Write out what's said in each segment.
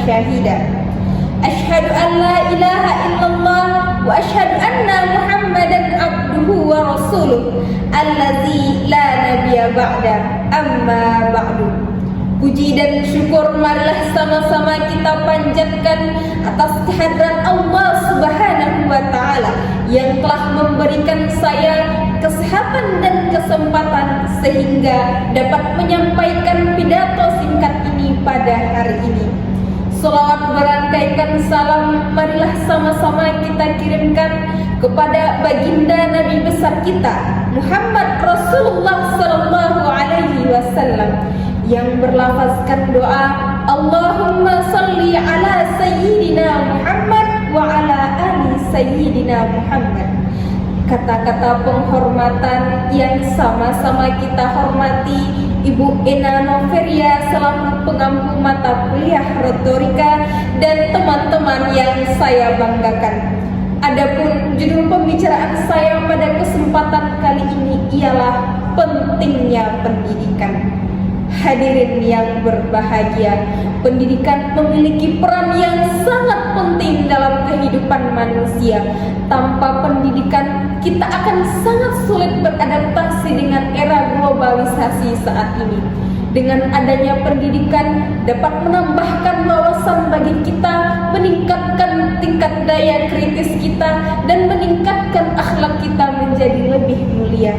syahida. Asyhadu an la ilaha illallah wa asyhadu anna Muhammadan abduhu wa rasuluh allazi la nabiyya ba'da, amma ba'du. Puji dan syukur marilah sama-sama kita panjatkan atas kehadiran Allah Subhanahu wa Ta'ala yang telah memberikan saya kesehatan dan kesempatan sehingga dapat menyampaikan pidato singkat ini pada hari ini. Salawat berangkaikan salam marilah sama-sama kita kirimkan kepada baginda Nabi besar kita Muhammad Rasulullah sallallahu alaihi wasallam yang berlafazkan doa Allahumma salli ala sayyidina Muhammad wa ala ali sayyidina Muhammad. Kata-kata penghormatan yang sama-sama kita hormati Ibu Ena Noveria selaku pengampu mata kuliah retorika dan teman-teman yang saya banggakan. Adapun judul pembicaraan saya pada kesempatan kali ini ialah pentingnya pendidikan. Hadirin yang berbahagia, pendidikan memiliki peran yang sangat penting dalam kehidupan manusia. Tanpa pendidikan, kita akan sangat sulit beradaptasi dengan era globalisasi saat ini. Dengan adanya pendidikan dapat menambahkan wawasan bagi kita, meningkatkan tingkat daya kritis kita, dan meningkatkan akhlak kita menjadi lebih mulia.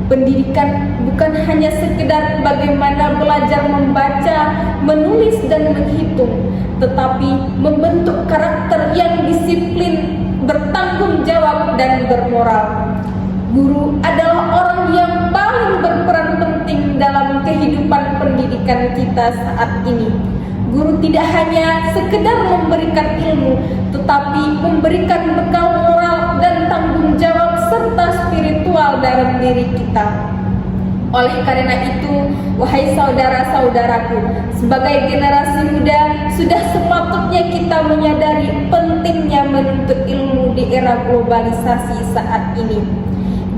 Pendidikan bukan hanya sekedar bagaimana belajar membaca, menulis dan menghitung, tetapi membentuk karakter yang disiplin, bertanggung jawab dan bermoral. Guru adalah orang yang paling berperan penting dalam kehidupan pendidikan kita saat ini. Guru tidak hanya sekedar memberikan ilmu, tetapi memberikan bekal moral dan tanggung jawab serta spiritual dalam diri kita. Oleh karena itu, wahai saudara-saudaraku, sebagai generasi muda, sudah sepatutnya kita menyadari pentingnya menuntut ilmu di era globalisasi saat ini.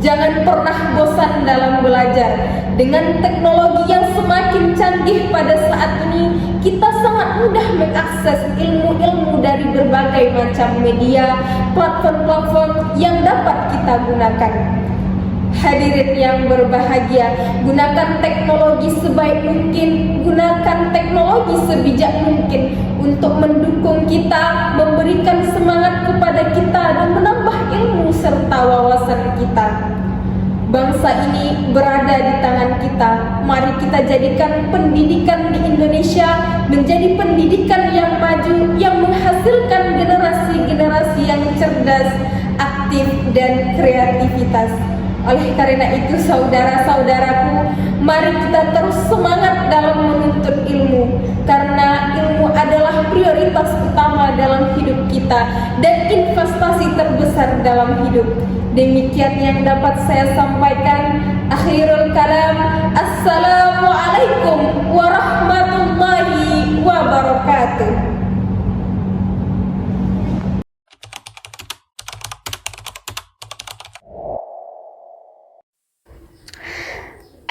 Jangan pernah bosan dalam belajar. Dengan teknologi yang semakin canggih pada saat ini, kita sangat mudah mengakses ilmu-ilmu dari berbagai macam media, platform-platform yang dapat kita gunakan. Hadirin yang berbahagia, gunakan teknologi sebaik mungkin, gunakan teknologi sebijak mungkin untuk mendukung kita, memberikan semangat kepada kita dan menambah ilmu serta wawasan kita. Bangsa ini berada di tangan kita. Mari kita jadikan pendidikan di Indonesia menjadi pendidikan yang maju, yang menghasilkan generasi-generasi yang cerdas, aktif dan kreativitas. Oleh karena itu, saudara-saudaraku, mari kita terus semangat dalam menuntut ilmu, karena ilmu adalah prioritas utama dalam hidup kita dan investasi terbesar dalam hidup. Demikian yang dapat saya sampaikan. Akhirul kalam, assalamualaikum warahmatullahi wabarakatuh.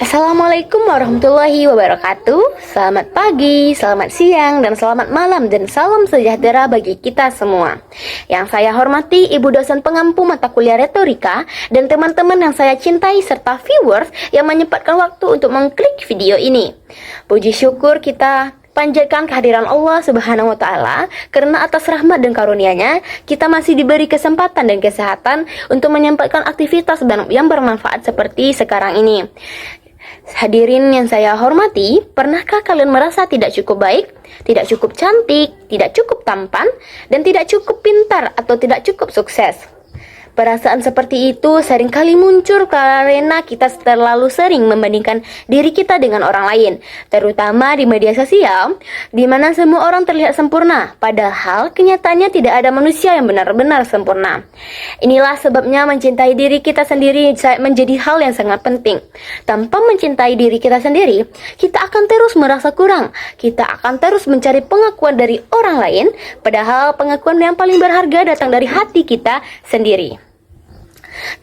Assalamualaikum warahmatullahi wabarakatuh. Selamat pagi, selamat siang, dan selamat malam, dan salam sejahtera bagi kita semua. Yang saya hormati Ibu dosen pengampu mata kuliah retorika dan teman-teman yang saya cintai serta viewers yang menyempatkan waktu untuk mengklik video ini. Puji syukur kita panjatkan kehadiran Allah Subhanahu wa Ta'ala, karena atas rahmat dan karunia-Nya kita masih diberi kesempatan dan kesehatan untuk menyempatkan aktivitas yang bermanfaat seperti sekarang ini. Hadirin yang saya hormati, pernahkah kalian merasa tidak cukup baik, tidak cukup cantik, tidak cukup tampan, dan tidak cukup pintar atau tidak cukup sukses? Perasaan seperti itu seringkali muncul karena kita terlalu sering membandingkan diri kita dengan orang lain, terutama di media sosial, di mana semua orang terlihat sempurna, padahal kenyataannya tidak ada manusia yang benar-benar sempurna. Inilah sebabnya mencintai diri kita sendiri menjadi hal yang sangat penting. Tanpa mencintai diri kita sendiri, kita akan terus merasa kurang, kita akan terus mencari pengakuan dari orang lain, padahal pengakuan yang paling berharga datang dari hati kita sendiri.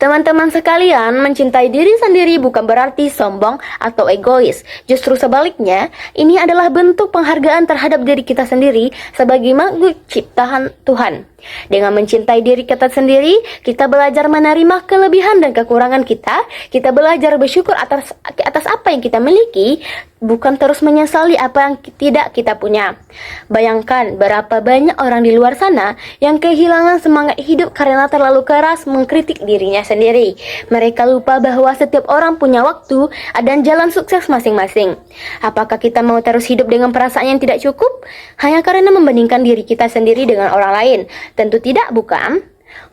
Teman-teman sekalian, mencintai diri sendiri bukan berarti sombong atau egois. Justru sebaliknya, ini adalah bentuk penghargaan terhadap diri kita sendiri sebagai makhluk ciptaan Tuhan. Dengan mencintai diri kita sendiri, kita belajar menerima kelebihan dan kekurangan kita. Kita belajar bersyukur atas apa yang kita miliki, bukan terus menyesali apa yang tidak kita punya. Bayangkan berapa banyak orang di luar sana yang kehilangan semangat hidup karena terlalu keras mengkritik dirinya sendiri. Mereka lupa bahwa setiap orang punya waktu dan jalan sukses masing-masing. Apakah kita mau terus hidup dengan perasaan yang tidak cukup hanya karena membandingkan diri kita sendiri dengan orang lain? Tentu tidak, bukan?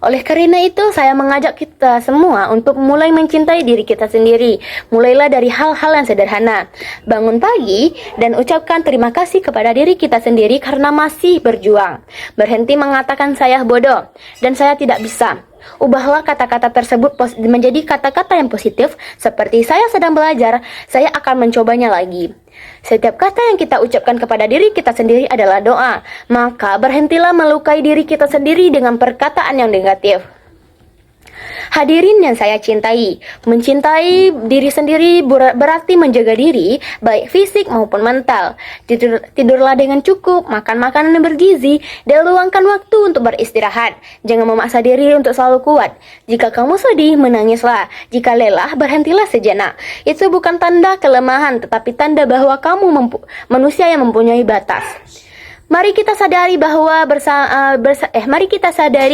Oleh karena itu, saya mengajak kita semua untuk mulai mencintai diri kita sendiri. Mulailah dari hal-hal yang sederhana. Bangun pagi dan ucapkan terima kasih kepada diri kita sendiri karena masih berjuang. Berhenti mengatakan saya bodoh dan saya tidak bisa. Ubahlah kata-kata tersebut menjadi kata-kata yang positif, seperti saya sedang belajar, saya akan mencobanya lagi. Setiap kata yang kita ucapkan kepada diri kita sendiri adalah doa. Maka berhentilah melukai diri kita sendiri dengan perkataan yang negatif. Hadirin yang saya cintai, mencintai diri sendiri berarti menjaga diri, baik fisik maupun mental. Tidurlah dengan cukup, makan makanan yang bergizi, dan luangkan waktu untuk beristirahat. Jangan memaksa diri untuk selalu kuat. Jika kamu sedih, menangislah. Jika lelah, berhentilah sejenak. Itu bukan tanda kelemahan, tetapi tanda bahwa kamu manusia yang mempunyai batas. Mari kita sadari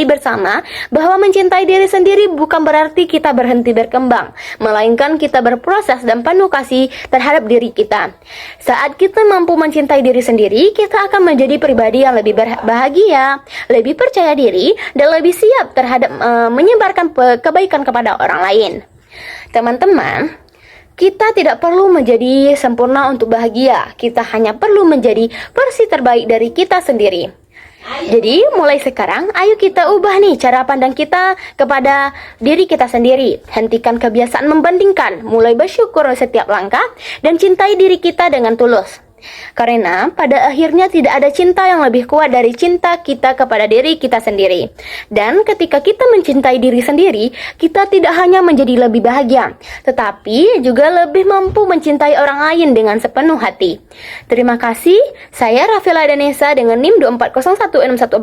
bersama bahwa mencintai diri sendiri bukan berarti kita berhenti berkembang, melainkan kita berproses dan penuh kasih terhadap diri kita. Saat kita mampu mencintai diri sendiri, kita akan menjadi pribadi yang lebih bahagia, lebih percaya diri, dan lebih siap terhadap menyebarkan kebaikan kepada orang lain. Teman-teman, kita tidak perlu menjadi sempurna untuk bahagia. Kita hanya perlu menjadi versi terbaik dari kita sendiri. Jadi, mulai sekarang, ayo kita ubah nih cara pandang kita kepada diri kita sendiri. Hentikan kebiasaan membandingkan, mulai bersyukur setiap langkah, dan cintai diri kita dengan tulus. Karena pada akhirnya tidak ada cinta yang lebih kuat dari cinta kita kepada diri kita sendiri. Dan ketika kita mencintai diri sendiri, kita tidak hanya menjadi lebih bahagia, tetapi juga lebih mampu mencintai orang lain dengan sepenuh hati. Terima kasih, saya Rafila Danesa dengan NIM 24016145,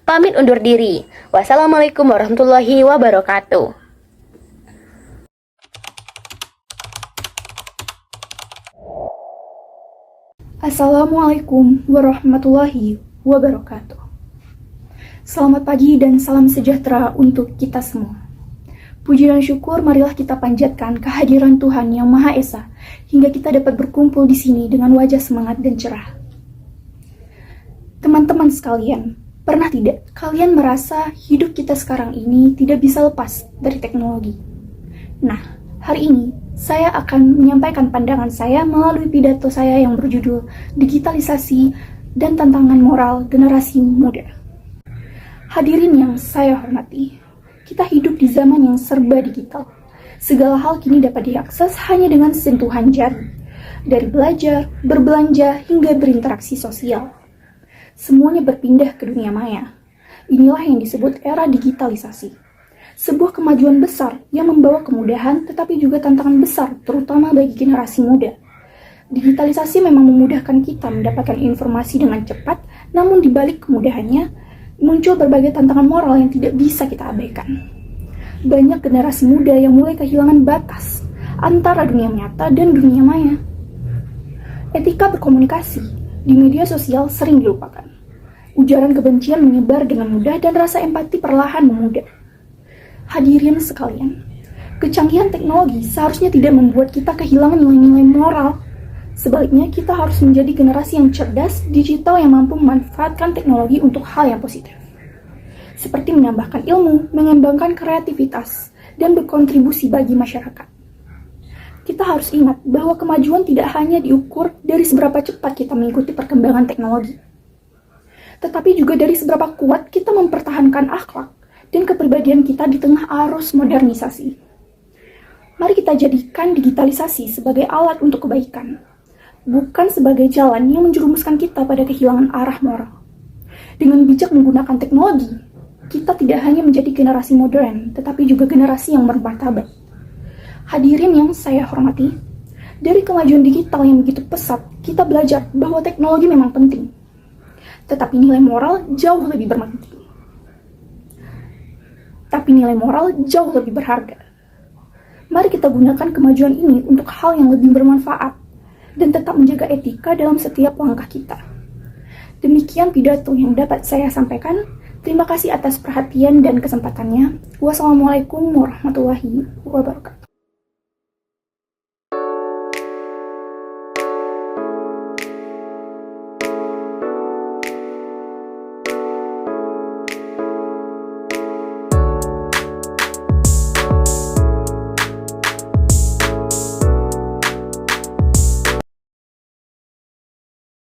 pamit undur diri. Wassalamualaikum warahmatullahi wabarakatuh. Assalamualaikum warahmatullahi wabarakatuh. Selamat pagi dan salam sejahtera untuk kita semua. Puji dan syukur marilah kita panjatkan kehadiran Tuhan Yang Maha Esa hingga kita dapat berkumpul di sini dengan wajah semangat dan cerah. Teman-teman sekalian, pernah tidak kalian merasa hidup kita sekarang ini tidak bisa lepas dari teknologi? Nah, hari ini saya akan menyampaikan pandangan saya melalui pidato saya yang berjudul Digitalisasi dan Tantangan Moral Generasi Muda. Hadirin yang saya hormati, kita hidup di zaman yang serba digital. Segala hal kini dapat diakses hanya dengan sentuhan jari. Dari belajar, berbelanja, hingga berinteraksi sosial. Semuanya berpindah ke dunia maya. Inilah yang disebut era digitalisasi. Sebuah kemajuan besar yang membawa kemudahan tetapi juga tantangan besar terutama bagi generasi muda. Digitalisasi memang memudahkan kita mendapatkan informasi dengan cepat, namun di balik kemudahannya muncul berbagai tantangan moral yang tidak bisa kita abaikan. Banyak generasi muda yang mulai kehilangan batas antara dunia nyata dan dunia maya. Etika berkomunikasi di media sosial sering dilupakan. Ujaran kebencian menyebar dengan mudah dan rasa empati perlahan memudar. Hadirin sekalian, kecanggihan teknologi seharusnya tidak membuat kita kehilangan nilai-nilai moral. Sebaliknya, kita harus menjadi generasi yang cerdas, digital yang mampu memanfaatkan teknologi untuk hal yang positif. Seperti menambahkan ilmu, mengembangkan kreativitas, dan berkontribusi bagi masyarakat. Kita harus ingat bahwa kemajuan tidak hanya diukur dari seberapa cepat kita mengikuti perkembangan teknologi, tetapi juga dari seberapa kuat kita mempertahankan akhlak dan kepribadian kita di tengah arus modernisasi. Mari kita jadikan digitalisasi sebagai alat untuk kebaikan, bukan sebagai jalan yang menjerumuskan kita pada kehilangan arah moral. Dengan bijak menggunakan teknologi, kita tidak hanya menjadi generasi modern, tetapi juga generasi yang bermartabat. Hadirin yang saya hormati, dari kemajuan digital yang begitu pesat, kita belajar bahwa teknologi memang penting. Tetapi nilai moral jauh lebih berharga. Mari kita gunakan kemajuan ini untuk hal yang lebih bermanfaat dan tetap menjaga etika dalam setiap langkah kita. Demikian pidato yang dapat saya sampaikan. Terima kasih atas perhatian dan kesempatannya. Wassalamualaikum warahmatullahi wabarakatuh.